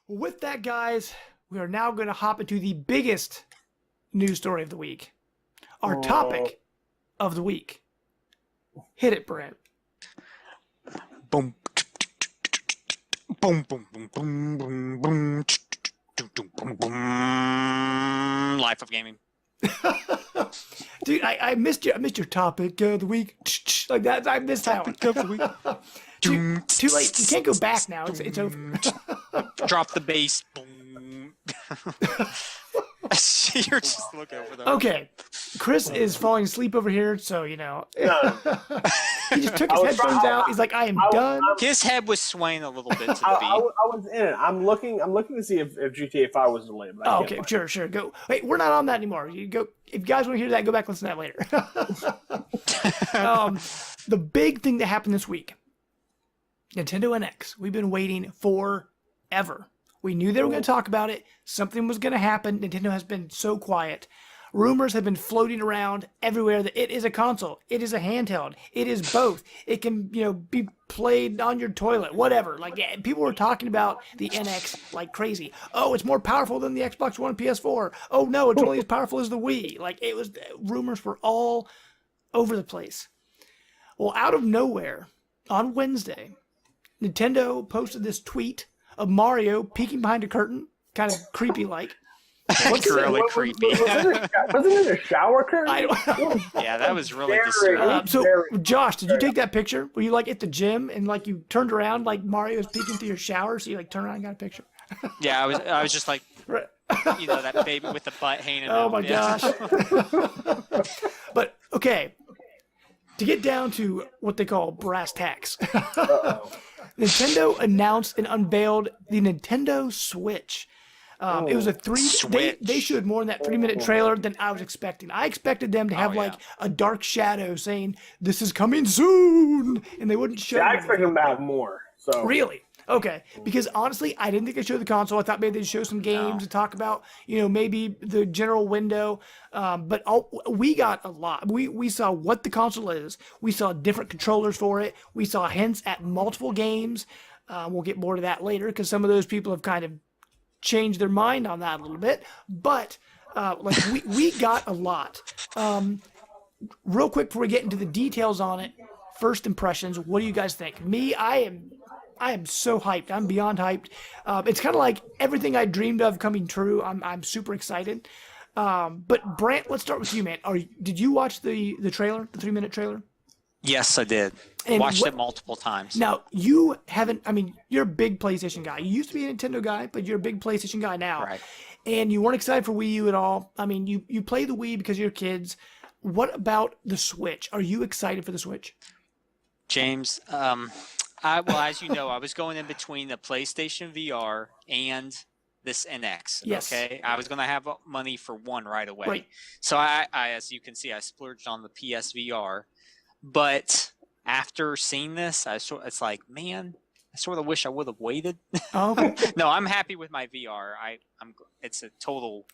With that, guys, we are now going to hop into the biggest news story of the week. Our topic of the week. Hit it, Brant. Boom. Boom, boom, boom, boom, boom, boom. Boom, boom. Life of gaming. Dude, I missed your topic of the week. Like that, I missed that one. Topic of the week. Too late. You can't go back now. It's over. Drop the bass. Boom. You're just looking over there. Okay. Chris is falling asleep over here, so he just took his headphones out. He's like, I am done. His head was swaying a little bit to the beat. I was in it. I'm looking to see if GTA 5 was delayed. Oh, okay, sure. Go. Wait, we're not on that anymore. You go. If you guys want to hear that, go back and listen to that later. The big thing that happened this week, Nintendo NX. We've been waiting forever. We knew they were going to talk about it. Something was going to happen. Nintendo has been so quiet. Rumors have been floating around everywhere that it is a console. It is a handheld. It is both. It can, be played on your toilet, whatever. Like, yeah, people were talking about the NX like crazy. Oh, it's more powerful than the Xbox One and PS4. Oh, no, it's only as powerful as the Wii. Like, rumors were all over the place. Well, out of nowhere, on Wednesday, Nintendo posted this tweet of Mario peeking behind a curtain, kind of creepy-like. That's really creepy. Wasn't it a shower curtain? Yeah, that was really disturbing. So, Josh, did you take that picture? Were you like at the gym and like you turned around like Mario was peeking through your shower, so you like turned around and got a picture? Yeah, I was just like, that baby with the butt hanging out. Oh my gosh. But okay, to get down to what they call brass tacks. Nintendo announced and unveiled the Nintendo Switch. It was they showed more in that 3-minute trailer than I was expecting. I expected them to have like a dark shadow saying, "This is coming soon," and they wouldn't show. Yeah, I expected them to have more. So really? Okay. Because honestly, I didn't think they'd show the console. I thought maybe they'd show some games and talk about, maybe the general window. But we got a lot. We saw what the console is. We saw different controllers for it. We saw hints at multiple games. We'll get more to that later because some of those people have kind of changed their mind on that a little bit. But we got a lot. Real quick before we get into the details on it, first impressions, what do you guys think? Me, I am so hyped. I'm beyond hyped. It's kind of like everything I dreamed of coming true. I'm super excited. But Brant, let's start with you, man. Did you watch the trailer, the 3-minute trailer? Yes, I did. And watched it multiple times. Now, you haven't, you're a big PlayStation guy. You used to be a Nintendo guy, but you're a big PlayStation guy now. Right. And you weren't excited for Wii U at all. You play the Wii because of your kids. What about the Switch? Are you excited for the Switch? James, as you know, I was going in between the PlayStation VR and this NX. Yes. Okay, I was going to have money for one right away. Right. So I, as you can see, I splurged on the PSVR. But after seeing this, it's like, man, I sort of wish I would have waited. Oh. No, I'm happy with my VR. It's a total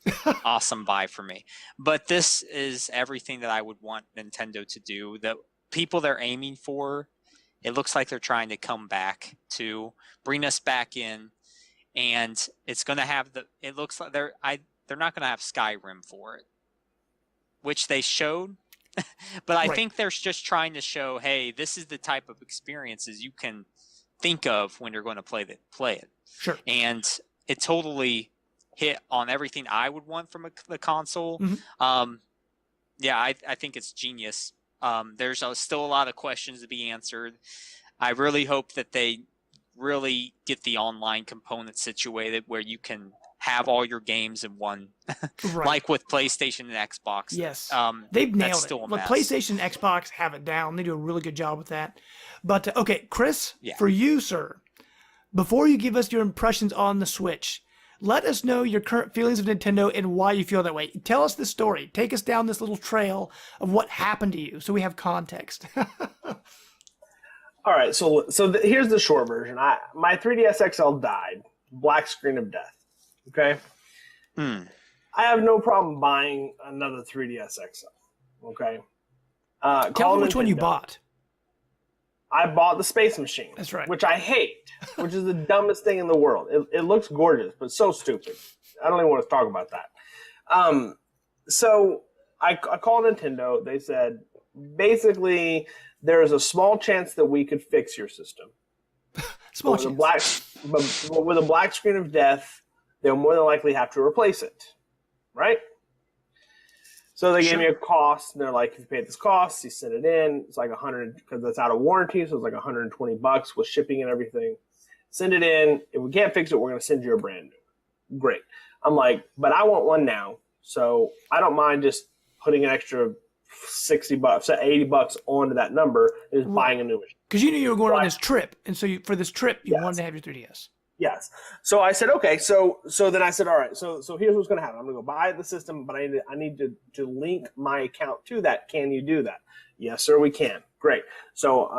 awesome buy for me. But this is everything that I would want Nintendo to do. The people they're aiming for, it looks like they're trying to come back to bring us back in, and it's going to have it looks like they're not going to have Skyrim for it, which they showed. But I think they're just trying to show, hey, this is the type of experiences you can think of when you're going to play it. Sure. And it totally hit on everything I would want from the console. Mm-hmm. I think it's genius. There's still a lot of questions to be answered. I really hope that they really get the online component situated where you can have all your games in one, like with PlayStation and Xbox. Yes, they've nailed it. Like PlayStation and Xbox have it down. They do a really good job with that. But okay, Chris, for you, sir, before you give us your impressions on the Switch, let us know your current feelings of Nintendo and why you feel that way. Tell us the story. Take us down this little trail of what happened to you so we have context. All right, so here's the short version. My 3DS XL died. Black screen of death. Okay? I have no problem buying another 3DS XL. Okay? Tell me which one you bought. I bought the space machine. That's right. Which I hate, which is the dumbest thing in the world. It looks gorgeous, but so stupid. I don't even want to talk about that. So I called Nintendo. They said, basically, there is a small chance that we could fix your system. Small chance. But with a black screen of death, they'll more than likely have to replace it. Right? So they gave me a cost, and they're like, if you pay this cost, you send it in. It's like $100 because it's out of warranty, so it's like $120 with shipping and everything. Send it in. If we can't fix it, we're going to send you a brand new. Great. I'm like, but I want one now, so I don't mind just putting an extra $60, $80 onto that number and just buying a new machine. Because you knew you were going on this trip, and so for this trip, you wanted to have your 3DS. Yes. So I said, okay. So then I said, all right. So here's what's going to happen. I'm going to go buy the system, but I need to link my account to that. Can you do that? Yes, sir. We can. Great. So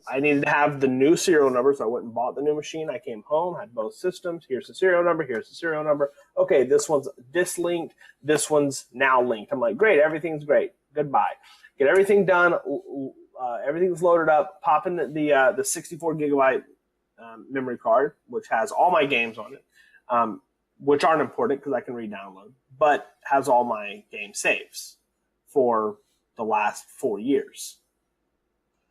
I needed to have the new serial number. So I went and bought the new machine. I came home, had both systems. Here's the serial number. Here's the serial number. Okay, this one's dislinked. This one's now linked. I'm like, great. Everything's great. Goodbye. Get everything done. Everything's loaded up. Pop in the 64 gigabyte memory card, which has all my games on it, which aren't important because I can re-download, but has all my game saves for the last 4 years.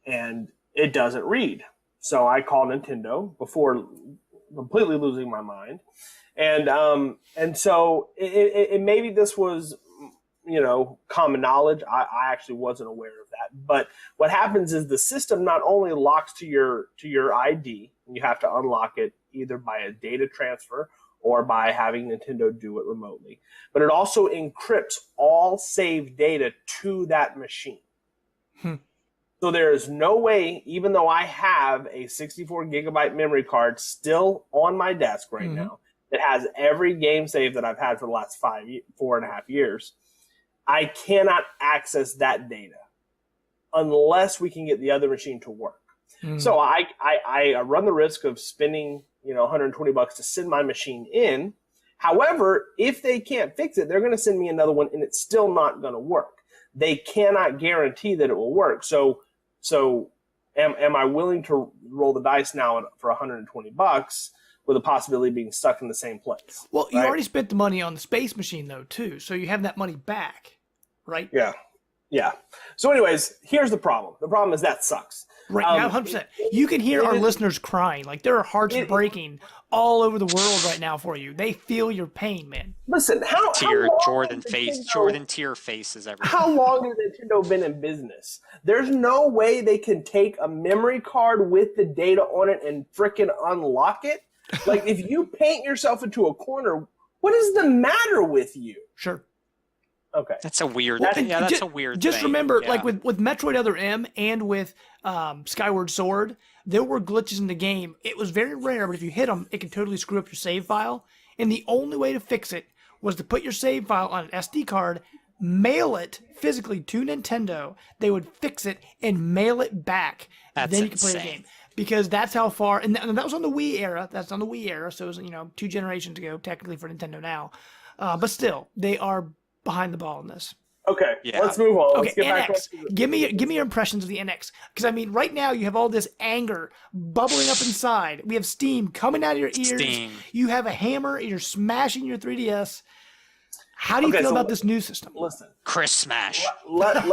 And it doesn't read. So I call Nintendo before completely losing my mind. And so it maybe this was, common knowledge. I actually wasn't aware of that. But what happens is the system not only locks to your ID, and you have to unlock it either by a data transfer or by having Nintendo do it remotely, but it also encrypts all saved data to that machine. So there is no way, even though I have a 64 gigabyte memory card still on my desk right now, that has every game save that I've had for the last 4.5 years, I cannot access that data unless we can get the other machine to work. So I run the risk of spending $120 to send my machine in. However, if they can't fix it, they're going to send me another one, and it's still not going to work. They cannot guarantee that it will work. So am I willing to roll the dice now for $120 with the possibility of being stuck in the same place? Well, you already spent the money on the space machine though too, so you have that money back, right? Yeah. So anyways, here's the problem. The problem is that sucks. Right now, 100%. You can hear our listeners crying. Like, their hearts breaking all over the world right now for you. They feel your pain, man. Listen, Jordan tear faces everything. How long has Nintendo been in business? There's no way they can take a memory card with the data on it and frickin' unlock it. Like, if you paint yourself into a corner, what is the matter with you? Sure. Okay. That's a weird thing. Yeah, that's a weird Just thing. remember, like with Metroid Other M and with Skyward Sword, there were glitches in the game. It was very rare, but if you hit them, it can totally screw up your save file. And the only way to fix it was to put your save file on an SD card, mail it physically to Nintendo. They would fix it and mail it back. Then you could play the game. Because that's how far, and that was on the Wii era. That's on the Wii era, so it was 2 generations ago technically for Nintendo now. But still, they are behind the ball in this. Okay, let's move on. Okay, NX. Give me your impressions of the NX. Because, I mean, right now you have all this anger bubbling up inside. We have steam coming out of your ears. You have a hammer and you're smashing your 3DS. How do you feel about this new system? Listen. Chris Smash. Let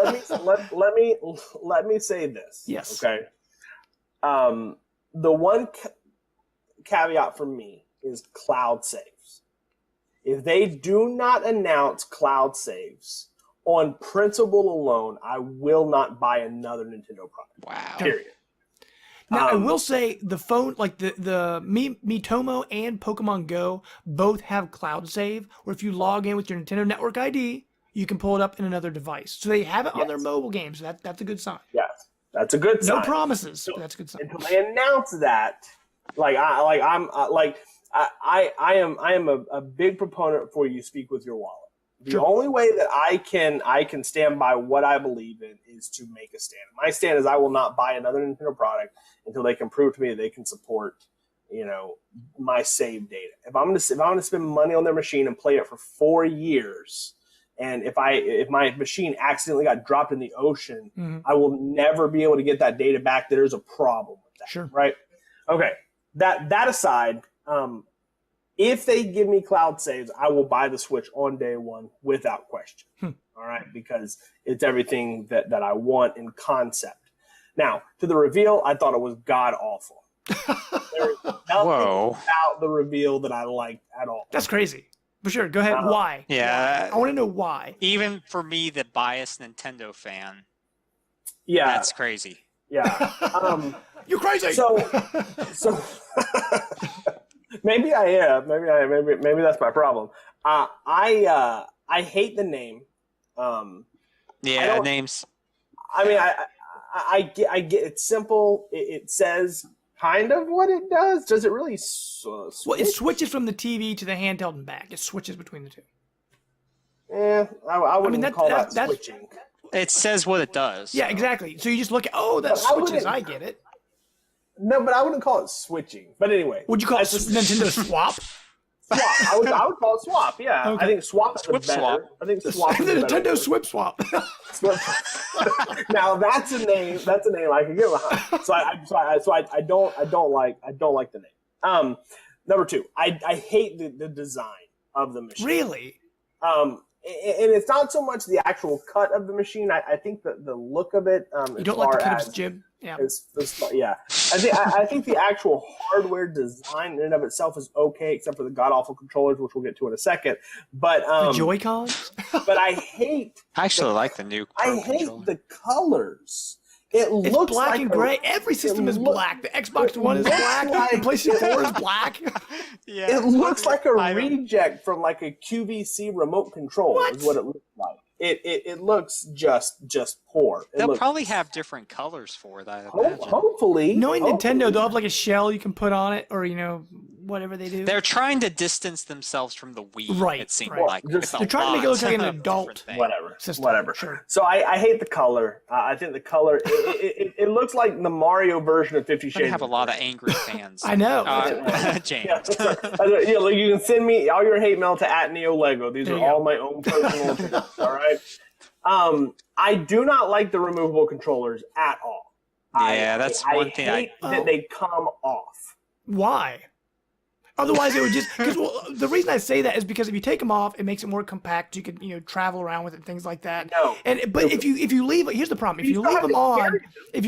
me say this. Yes. Okay. The one caveat for me is cloud saves. If they do not announce cloud saves, on principle alone, I will not buy another Nintendo product. Wow. Period. Now, I will say the phone, like the Miitomo and Pokemon Go, both have cloud save, where if you log in with your Nintendo Network ID, you can pull it up in another device. So they have it on their mobile games. So that's a good sign. Yes, that's a good sign. No promises, but that's a good sign. Until they announce that, I am a big proponent for you speak with your wallet. The only way that I can stand by what I believe in is to make a stand. My stand is I will not buy another Nintendo product until they can prove to me that they can support, my save data. If I'm going to spend money on their machine and play it for 4 years, And if my machine accidentally got dropped in the ocean, Mm-hmm. I will never be able to get that data back. There's a problem with that. Sure. Right. Okay. That aside, if they give me cloud saves, I will buy the Switch on day one without question. All right, because it's everything that I want in concept. Now, to the reveal, I thought it was god awful. There is nothing about the reveal that I liked at all. That's crazy. For sure. Go ahead. Why? Yeah. Why? I want to know why. Even for me, the biased Nintendo fan, Yeah, that's crazy. Yeah. You're crazy. So maybe I am. Maybe that's my problem. I hate the name. Names. I mean, I get it's simple. It says kind of what it does. Does it really? Well, it switches from the TV to the handheld and back. It switches between the two. Yeah, I wouldn't call that switching. It says what it does. Yeah, exactly. So you just look at, that switches. I get it. No, but I wouldn't call it switching. But anyway, would you call it Nintendo swap? Swap. I would call it swap. Yeah, okay. I think swap is better. Swap. I think swap is the better. Nintendo Swip Swap. Now that's a name. That's a name I can get behind. So I don't like the name. Number two, I hate the design of the machine. Really? And it's not so much the actual cut of the machine. I think the look of it. You don't like the cut of its jib? Yeah. Yeah. I think the actual hardware design in and of itself is okay, except for the god awful controllers, which we'll get to in a second. But the Joy-Cons. But I hate. I actually like the new. I hate the colors. It's looks black like and gray. Every system is black. The Xbox One is black. The PlayStation 4 is black. Yeah, it looks like a reject from like a QVC remote control. Is what it looks like. It looks just poor. They'll probably have different colors for it, I imagine. Hopefully. Knowing Nintendo, they'll have like a shell you can put on it, or whatever they do. They're trying to distance themselves from the Wii. Right. It seems right. like they're trying to make it look like an adult system. Whatever. Sure. So I hate the color. I think the color it looks like the Mario version of 50 Shades. They have a lot of angry fans. I know. James. Yeah, you can send me all your hate mail to @NeoLego. These are all my own personal opinions. All right. I do not like the removable controllers at all. Yeah, that's one thing. I hate that they come off. Why? Otherwise, it would just because the reason I say that is because if you take them off, it makes it more compact. You could travel around with it, things like that. No, but if you leave, here's the problem: if you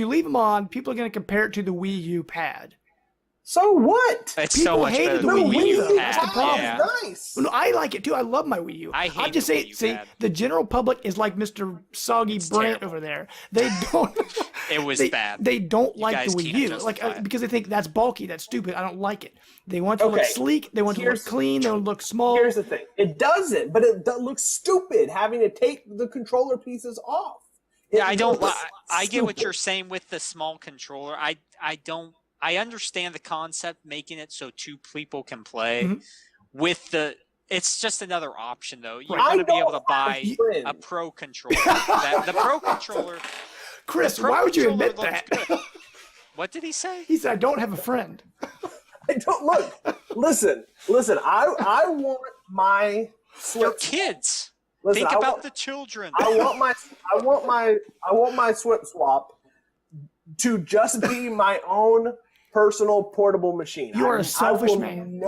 leave them on, people are going to compare it to the Wii U pad. So what? It's people so much hated better the than Wii U. pad. That's the problem. Yeah. Nice. No, I like it too. I love my Wii U. I'm just saying, the general public is like Mr. Soggy Brant over there. They don't. It was bad. They don't like the Wii U, because they think that's bulky, that's stupid. I don't like it. They want to look sleek. They want to look clean. They want to look small. Here's the thing: it doesn't, but it looks stupid having to take the controller pieces off. I get what you're saying with the small controller. I understand the concept, making it so two people can play. Mm-hmm. It's just another option, though. You're going to be able to buy a Pro controller. The Pro controller. Chris, why would you admit that? What did he say? He said, "I don't have a friend." I don't look. Listen. I want my. They're kids. Listen, Think about the children. I want my Swip Swap to just be my own personal portable machine. You are a selfish man.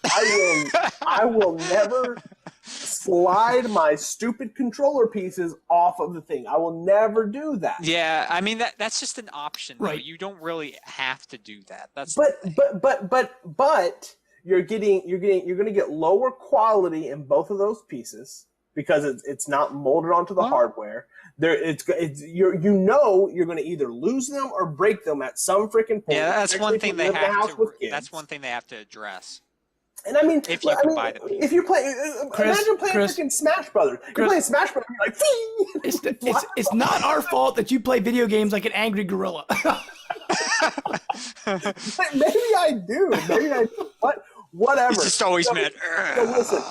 I will never slide my stupid controller pieces off of the thing. I will never do that. Yeah, I mean that's just an option. Right. Though. You don't really have to do that. But you're going to get lower quality in both of those pieces because it's not molded onto the hardware. You're going to either lose them or break them at some freaking point. Yeah, that's one thing they have to. That's one thing they have to address. And I mean, if you can buy the piece. If you're playing, imagine playing freaking Smash Brothers. You're playing Smash Brothers, you're like, it's not our fault that you play video games like an angry gorilla. Maybe I do. But whatever. He's just always mad. So listen,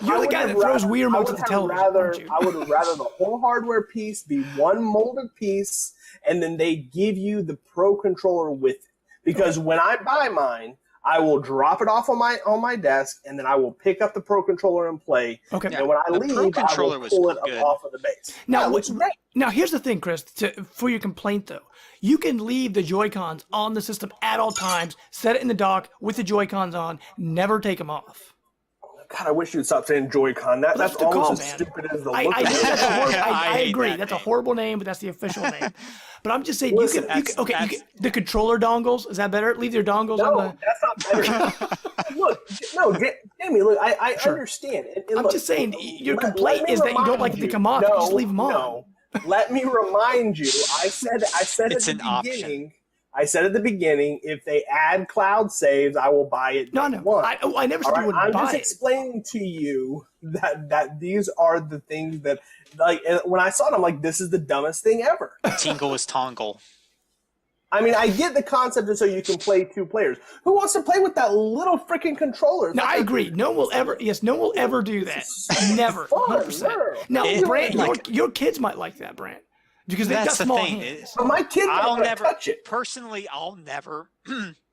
you're the guy that throws Wii remotes at the television. I would rather the whole hardware piece be one molded piece, and then they give you the Pro controller with it. Because when I buy mine, I will drop it off on my desk, and then I will pick up the Pro Controller and play. Okay. Yeah, And when I the leave, Pro I Controller will was pull it good. off of the base. Now, Yeah, it looks great. Now, here's the thing, Chris. For your complaint, though, you can leave the Joy-Cons on the system at all times, set it in the dock with the Joy-Cons on, never take them off. God, I wish you'd stop saying Joy-Con. That's That's the almost call, as man. stupid as the I look of know it. that's a horrible. I I hate agree. that That's a name. horrible name, but that's the official name. But I'm just saying, Listen, you can the controller dongles. Is that better? Leave your dongles on No, the. that's not better. Look, no, Jamie, look, I understand. And I'm look, just saying, your let complaint me is that you don't like it remind to you. come off. No, You just leave them on. no. Let me remind you. I said It's at an the option. beginning. I said at the beginning, if they add cloud saves, I will buy it. No, day one. I never All said right, you wouldn't I'm buy just it. explaining to you that these are the things that, like, and when I saw it, I'm like, this is the dumbest thing ever. Tingle is Tongle. I mean, I get the concept of so you can play two players. Who wants to play with that little freaking controller? No, I agree. No one will ever. Yes, no one will ever do that. Never. Fun, 100%. no. Now, It- Brant, like- your kids might like that, Brant, because they've got That's the small thing. hands. But my kids I'll don't never touch it. personally. I'll never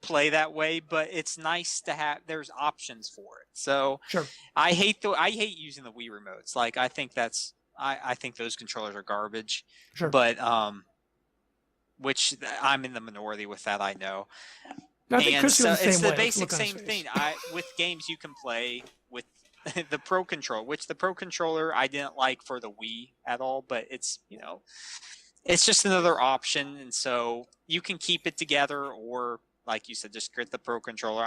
play that way, but it's nice to have. There's options for it. So Sure. I hate using the Wii remotes. Like I think I think those controllers are garbage. Sure. But which I'm in the minority with that. I know. No, I think And Chris so feels the it's same the way. Let's basic look on his same face. thing. With games you can play with the Pro Controller, which the Pro Controller I didn't like for the Wii at all, but it's it's just another option, and so you can keep it together, or like you said, just get the Pro Controller.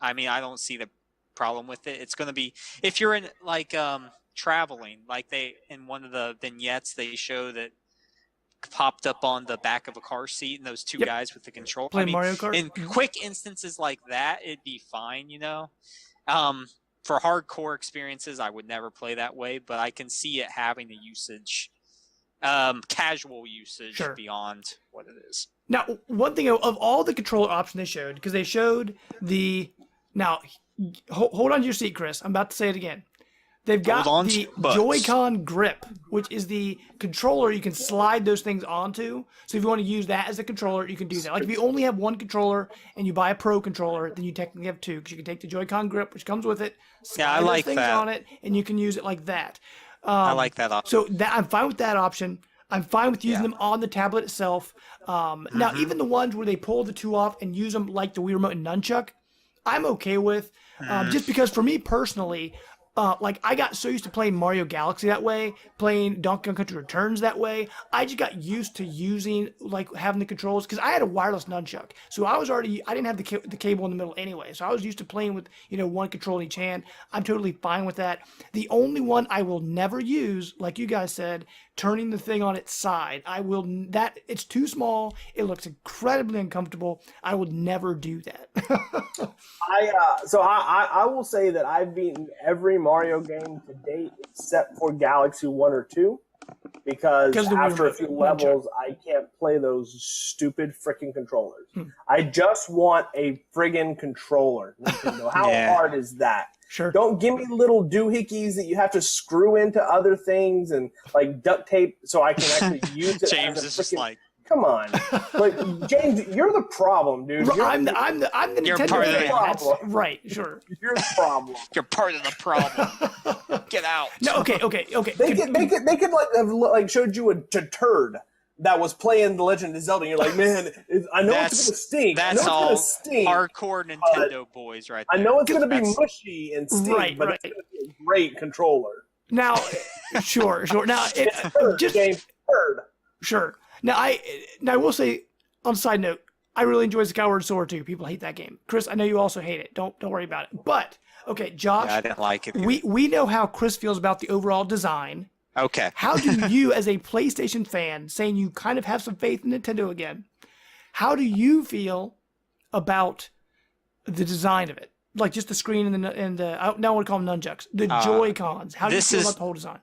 I mean, I don't see the problem with it. It's going to be if you're in like traveling, like they in one of the vignettes they show that popped up on the back of a car seat and those two Yep. guys with the control. Play I mean, Mario Kart. in quick instances like that, it'd be fine, For hardcore experiences, I would never play that way, but I can see it having a usage, casual usage Sure. beyond what it is. Now, one thing of all the controller options they showed, because they showed the now, hold on to your seat, Chris. I'm about to say it again. They've got Hold on to the your butts. Joy-Con grip, which is the controller you can slide those things onto. So if you want to use that as a controller, you can do that. Like if you only have one controller and you buy a Pro controller, then you technically have two, because you can take the Joy-Con grip, which comes with it, slide Yeah, I those like things that. on it, and you can use it like that. I like that option. So that I'm fine with that option. I'm fine with using Yeah. them on the tablet itself. Now, even the ones where they pull the two off and use them like the Wii Remote and Nunchuck, I'm okay with. Just because for me personally, like I got so used to playing Mario Galaxy that way, playing Donkey Kong Country Returns that way. I just got used to using like having the controls because I had a wireless nunchuck, so I didn't have the cable in the middle anyway. So I was used to playing with one control in each hand. I'm totally fine with that. The only one I will never use, like you guys said, turning the thing on its side. It's too small. It looks incredibly uncomfortable. I would never do that. I will say that I've beaten every Mario game to date except for Galaxy 1 or 2 because Because the Wii after a Remote, few nunchuck. levels I can't play those stupid freaking controllers. I just want a friggin' controller. Nintendo. How Yeah. hard is that? Sure. Don't give me little doohickeys that you have to screw into other things and like duct tape so I can actually use it. James as a is just frickin'- like, come on, like James, you're the problem, dude. I'm the You're Nintendo part of the fan. That's problem. right. Sure. you're the problem. you're part of the problem. Get out. No. Okay. They could like have like showed you a turd that was playing The Legend of Zelda. And you're like, man, I know it's gonna stink. I know That's it's all gonna stink. hardcore Nintendo boys right I there. know it's gonna be That's- mushy and stink, Right, but right. it's gonna be a great controller. Now, sure. Now, Turd, just James, turd. sure. Now, I will say, on a side note, I really enjoy Skyward Sword too. People hate that game. Chris, I know you also hate it. Don't worry about it. But okay, Josh, Yeah, I didn't like it. we know how Chris feels about the overall design. Okay. How do you, as a PlayStation fan, saying you kind of have some faith in Nintendo again, how do you feel about the design of it? Like just the screen and the I now want to call them nunchucks, the Joy-Cons. How do you this feel is- about the whole design?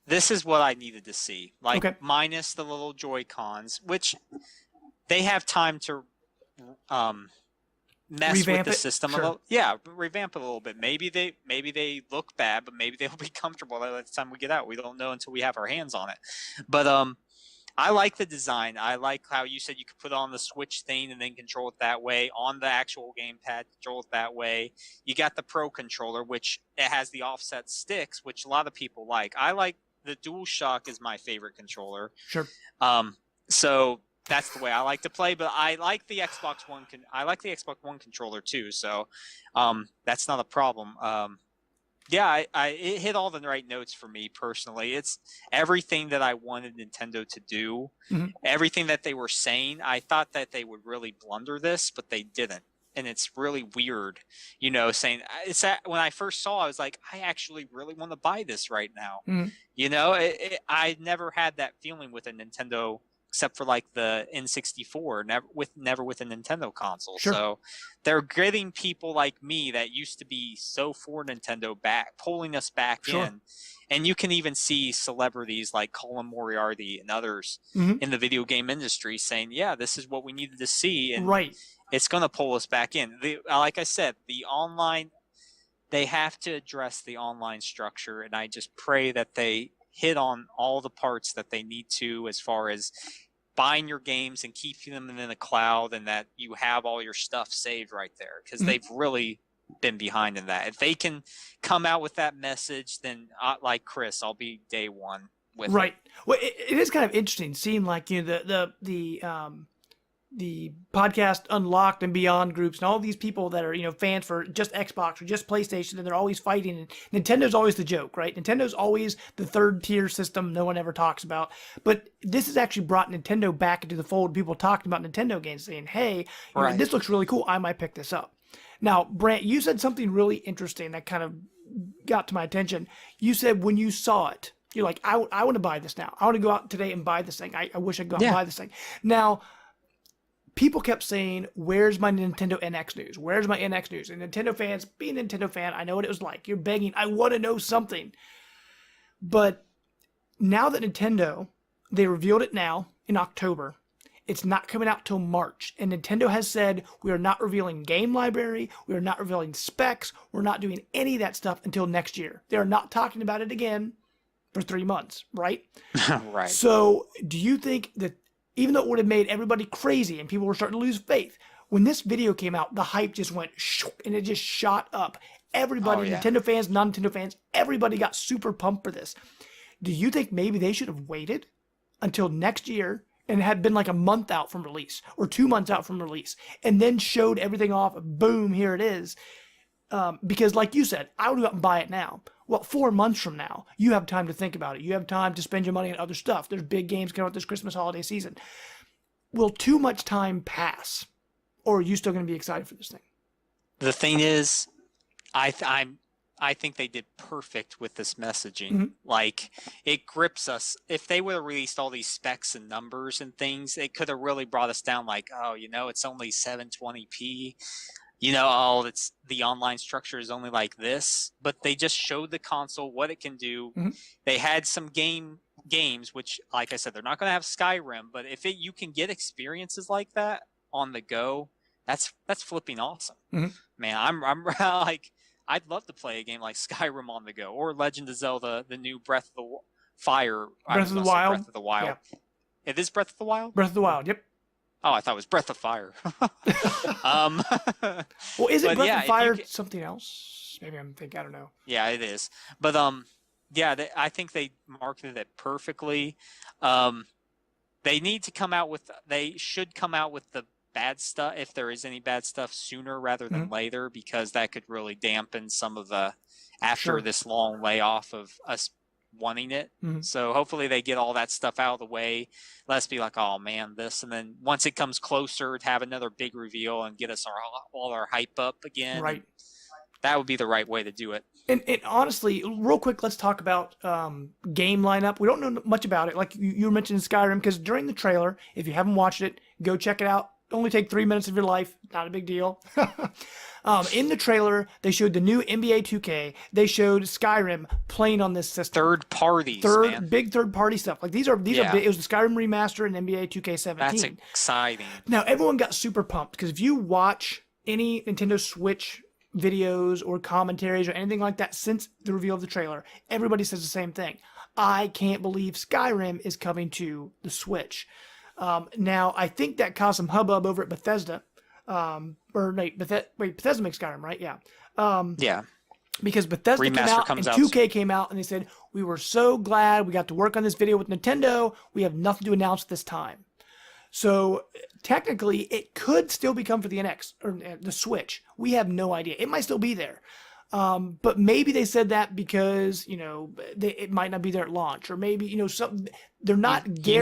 This is what I needed to see. Like Okay. minus the little Joy-Cons, which they have time to mess Revamp with the it? system Sure. a little. Yeah, revamp it a little bit. Maybe they look bad, but maybe they'll be comfortable by the time we get out. We don't know until we have our hands on it. But I like the design. I like how you said you could put on the Switch thing and then control it that way. On the actual gamepad, control it that way. You got the Pro controller, which it has the offset sticks, which a lot of people like. I like the DualShock is my favorite controller. Sure. So that's the way I like to play. But I like the Xbox One. I like the Xbox One controller too. So that's not a problem. Yeah, it hit all the right notes for me personally. It's everything that I wanted Nintendo to do, everything that they were saying. I thought that they would really blunder this, but they didn't. And it's really weird, saying it's that when I first saw, I was like, I actually really want to buy this right now. I never had that feeling with a Nintendo except for like the N64, never with a Nintendo console. Sure. So they're getting people like me that used to be so for Nintendo back, pulling us back in. And you can even see celebrities like Colin Moriarty and others in the video game industry saying, yeah, this is what we needed to see. And it's going to pull us back in. Like I said, the online, they have to address the online structure. And I just pray that they hit on all the parts that they need to as far as buying your games and keeping them in the cloud, and that you have all your stuff saved right there, because they've really been behind in that. If they can come out with that message, then like Chris, I'll be day one with it. Well, it is kind of interesting seeing like the podcast Unlocked and Beyond groups and all these people that are, fans for just Xbox or just PlayStation, and they're always fighting. And Nintendo's always the joke, right? Nintendo's always the third tier system no one ever talks about. But this has actually brought Nintendo back into the fold. People talking about Nintendo games saying, hey, this looks really cool. I might pick this up. Now, Brant, you said something really interesting that kind of got to my attention. You said when you saw it, you're like, I want to buy this now. I want to go out today and buy this thing. I wish I could go out and buy this thing. Now, people kept saying, where's my Nintendo NX news? Where's my NX news? And Nintendo fans, being a Nintendo fan, I know what it was like. You're begging, I want to know something. But now that Nintendo, they revealed it now in October. It's not coming out till March. And Nintendo has said, we are not revealing game library. We are not revealing specs. We're not doing any of that stuff until next year. They are not talking about it again for 3 months, right? Right. So do you think that even though it would have made everybody crazy and people were starting to lose faith, when this video came out, the hype just went and it just shot up. Everybody, Nintendo fans, non-Nintendo fans, everybody got super pumped for this. Do you think maybe they should have waited until next year and had been like a month out from release or 2 months out from release and then showed everything off? Boom, here it is. Because like you said, I would go out and buy it now. Well, 4 months from now, you have time to think about it. You have time to spend your money on other stuff. There's big games coming out this Christmas holiday season. Will too much time pass, or are you still going to be excited for this thing? The thing is, I think they did perfect with this messaging. Like, it grips us. If they would have released all these specs and numbers and things, it could have really brought us down. Like, oh, it's only 720p. It's the online structure is only like this, but they just showed the console what it can do. They had some games, which, like I said, they're not going to have Skyrim, but if you can get experiences like that on the go, that's flipping awesome. Man, I'm like, I'd love to play a game like Skyrim on the go, or Legend of Zelda, the new Breath of the Fire. Breath of the Wild. Breath of the Wild. Yeah. It is Breath of the Wild? Breath of the Wild, yep. Oh, I thought it was Breath of Fire. Well, is it Breath of Fire something else? Maybe I'm thinking, I don't know. Yeah, it is. But I think they marketed it perfectly. They should come out with the bad stuff, if there is any bad stuff, sooner rather than later, because that could really dampen some of the after this long layoff of us wanting it. So hopefully they get all that stuff out of the way. Let's be like, oh man, this, and then once it comes closer, to have another big reveal and get us all our hype up again. Right. That would be the right way to do it. And honestly, real quick, let's talk about game lineup. We don't know much about it. Like you were mentioning Skyrim, because during the trailer, if you haven't watched it, go check it out. Only take 3 minutes of your life. Not a big deal. In the trailer, they showed the new NBA 2K. They showed Skyrim playing on this system. Third parties, man. Big third party stuff. Like these are big. It was the Skyrim remaster and NBA 2K17. That's exciting. Now everyone got super pumped, because if you watch any Nintendo Switch videos or commentaries or anything like that since the reveal of the trailer, everybody says the same thing. I can't believe Skyrim is coming to the Switch. Now, I think that caused some hubbub over at Bethesda. Bethesda makes Skyrim, right? Yeah. Yeah. Because Bethesda came Remaster out comes and out 2K came out and they said, we were so glad we got to work on this video with Nintendo. We have nothing to announce this time. So technically, it could still become for the NX or the Switch. We have no idea. It might still be there. But maybe they said that because, it might not be there at launch, or maybe, they're not guaranteed. You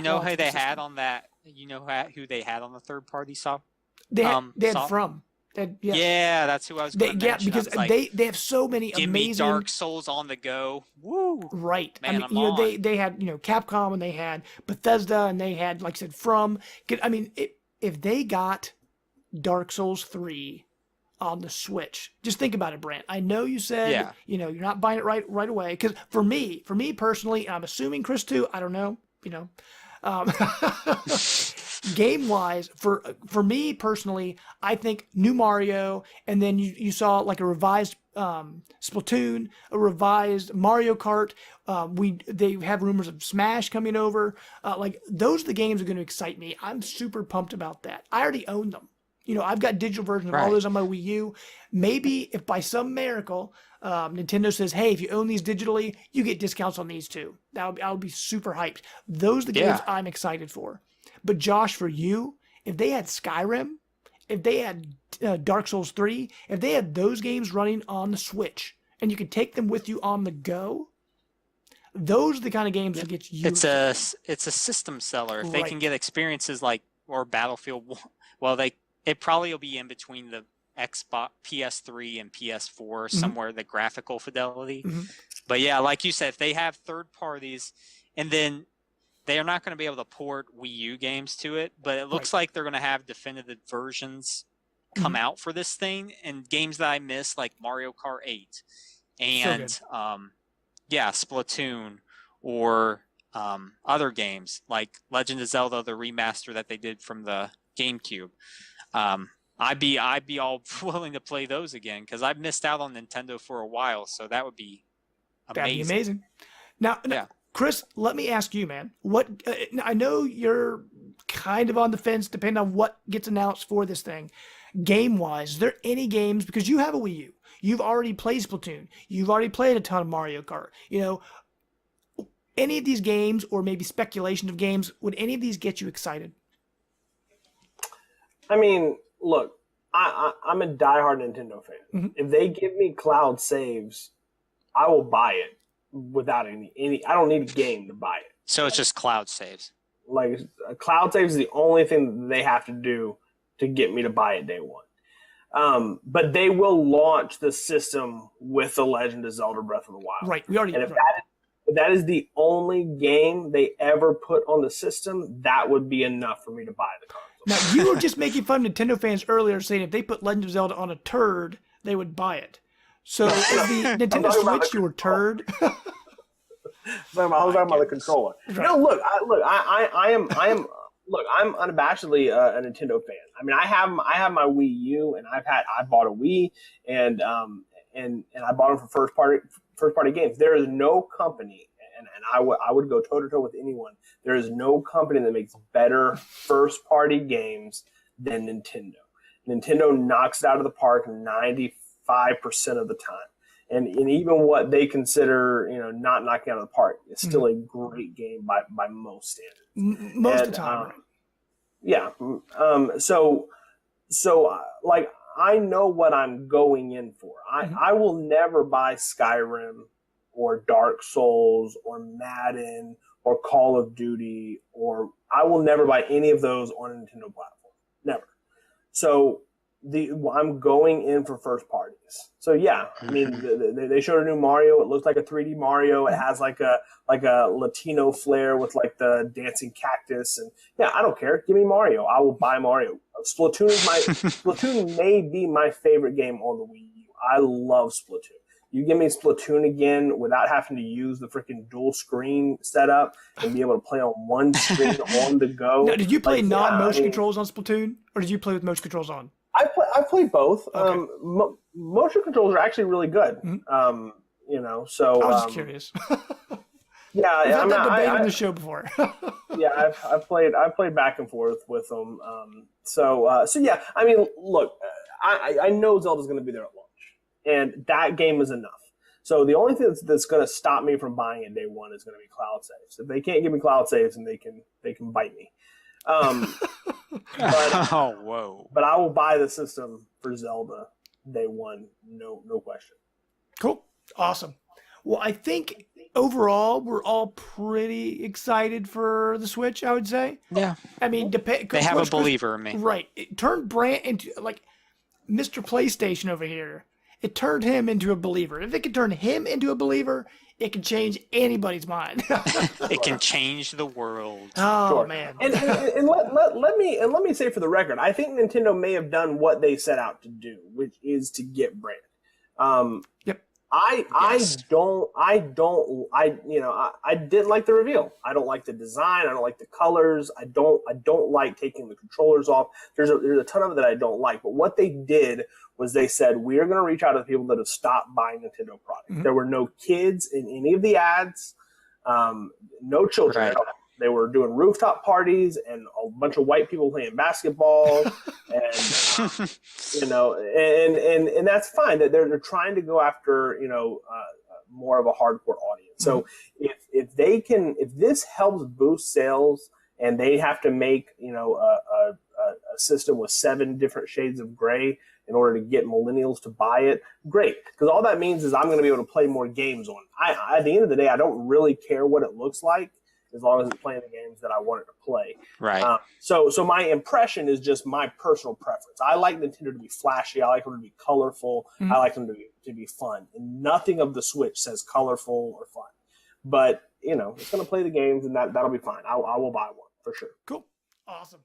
know who they had on that. You know who they had on the third party software. They had From. Yeah, that's who I was going to mention. Yeah, because they have so many give amazing. Me Dark Souls on the go. Woo! Right. Man, they had Capcom and they had Bethesda and they had, like I said, From. If they got Dark Souls 3 on the Switch, just think about it, Brant. I know you said you're not buying it right away, because for me personally, and I'm assuming Chris too. I don't know. Game wise, for me personally, I think new Mario, and then you saw like a revised Splatoon, a revised Mario Kart. They have rumors of Smash coming over. Like those are the games that are going to excite me. I'm super pumped about that. I already own them. I've got digital versions of all those on my Wii U. Maybe if by some miracle Nintendo says, hey, if you own these digitally, you get discounts on these too. I would be super hyped. Those are the games I'm excited for. But Josh, for you, if they had Skyrim, if they had Dark Souls 3, if they had those games running on the Switch, and you could take them with you on the go, those are the kind of games that get you. It's a system seller. If they can get experiences like or Battlefield, well, it probably will be in between the Xbox, PS3, and PS4 somewhere. The graphical fidelity, but yeah, like you said, if they have third parties, and then they are not going to be able to port Wii U games to it, but it looks like they're going to have definitive versions come out for this thing, and games that I miss like Mario Kart 8 and Splatoon, or other games like Legend of Zelda, the remaster that they did from the GameCube. I'd be all willing to play those again, because I've missed out on Nintendo for a while, so that would be amazing. That'd be amazing. Now, Chris, let me ask you, man. What I know you're kind of on the fence, depending on what gets announced for this thing. Game-wise, is there any games, because you have a Wii U, you've already played Splatoon, you've already played a ton of Mario Kart. Any of these games, or maybe speculation of games, would any of these get you excited? I mean, look, I'm a diehard Nintendo fan. If they give me cloud saves, I will buy it without any. I don't need a game to buy it. So it's just cloud saves. Like cloud saves is the only thing that they have to do to get me to buy it day one. But they will launch the system with The Legend of Zelda Breath of the Wild. Right. We already. And if that is the only game they ever put on the system, that would be enough for me to buy the console. Now, you were just making fun of Nintendo fans earlier, saying if they put Legend of Zelda on a turd, they would buy it. So is the Nintendo Switch your turd? I was talking about the controller. Right. No, look, I am. Look, I'm unabashedly a Nintendo fan. I mean, I have my Wii U, and I bought a Wii, and I bought them for first party games. There is no company, and I would go toe to toe with anyone. There is no company that makes better first party games than Nintendo. Nintendo knocks it out of the park 95% of the time. And even what they consider, not knocking out of the park, it's still a great game by most standards. Most of the time, right? Yeah. Like, I know what I'm going in for. I will never buy Skyrim or Dark Souls or Madden or Call of Duty, or I will never buy any of those on a Nintendo platform. Never. So I'm going in for first parties. So yeah, I mean, they showed a new Mario. It looks like a 3D Mario. It has like a Latino flair with like the dancing cactus, and yeah, I don't care. Give me Mario. I will buy Mario. Splatoon may be my favorite game on the Wii U. I love Splatoon. You give me Splatoon again without having to use the freaking dual screen setup and be able to play on one screen on the go. Now, did you play non-motion controls on Splatoon, or did you play with motion controls on? I play both. Okay. Motion controls are actually really good. you know. So I was just curious. yeah, We've had I'm that not, debate on the show before. yeah, I've played back and forth with them. So yeah, I mean, look, I know Zelda's going to be there at launch, and that game is enough. So the only thing that's going to stop me from buying it day one is going to be cloud saves. If they can't give me cloud saves, then they can bite me. Oh, whoa. But I will buy the system for Zelda day one, no question. Cool. Awesome. Well, I think overall we're all pretty excited for the Switch, I would say. Yeah. I mean, They have a believer in me. Right. It turned Brant into, like, Mr. PlayStation over here. It turned him into a believer. If it can turn him into a believer, it can change anybody's mind. It can change the world. Oh, Sure. man. And let me say for the record, I think Nintendo may have done what they set out to do, which is to get Brand. Yep. I didn't like the reveal. I don't like the design. I don't like the colors. I don't like taking the controllers off. There's a ton of it that I don't like. But what they did was they said, we are going to reach out to the people that have stopped buying Nintendo products. Mhm. There were no kids in any of the ads, no children Right. at all. They were doing rooftop parties and a bunch of white people playing basketball, and and that's fine. That they're trying to go after more of a hardcore audience. So if this helps boost sales, and they have to make a system with 7 different shades of gray in order to get millennials to buy it, great. Because all that means is I'm going to be able to play more games on it. At the end of the day, I don't really care what it looks like as long as it's playing the games that I want it to play. Right. So my impression is just my personal preference. I like Nintendo to be flashy. I like them to be colorful. Mhm. I like them to be fun. And nothing of the Switch says colorful or fun. But, it's going to play the games, and that'll be fine. I will buy one for sure. Cool. Awesome.